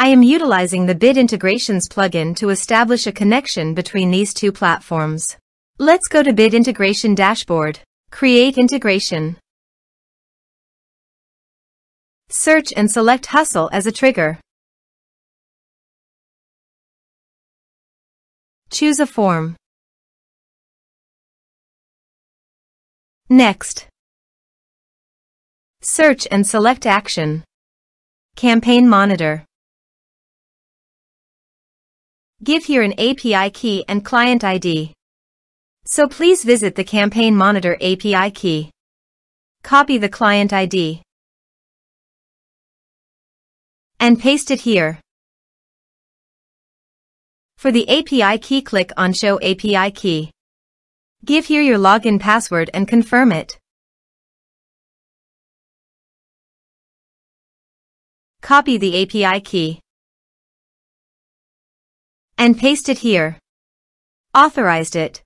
I am utilizing the Bid Integrations plugin to establish a connection between these two platforms. Let's go to Bid Integration Dashboard. Create integration. Search and select Hustle as a trigger. Choose a form. Next. Search and select Action. Campaign Monitor. Give here an API key and client ID. So please visit the Campaign Monitor API key. Copy the client ID. And paste it here. For the API key, click on Show API Key. Give here your login password and confirm it. Copy the API key. And paste it here. Authorized it.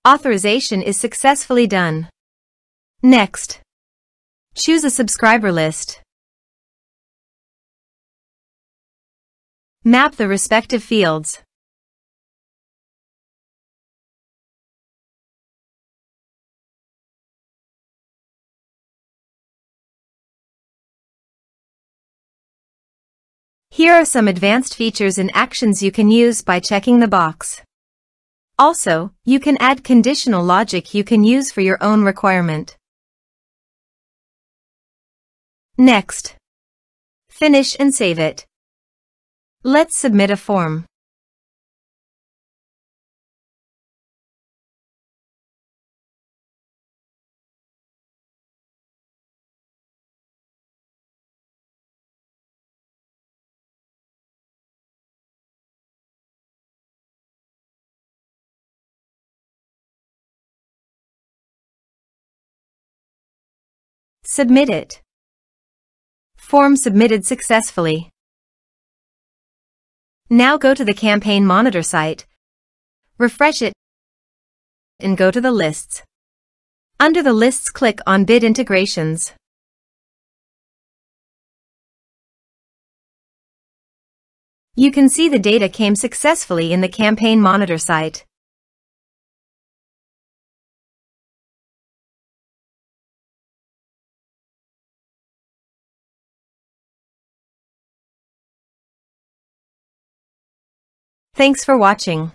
Authorization is successfully done. Next. Choose a subscriber list. Map the respective fields. Here are some advanced features and actions you can use by checking the box. Also, you can add conditional logic you can use for your own requirement. Next. Finish and save it. Let's submit a form. Submit it. Form submitted successfully. Now go to the Campaign Monitor site, refresh it, and go to the lists. Under the lists, click on Bid Integrations. You can see the data came successfully in the Campaign Monitor site. Thanks for watching.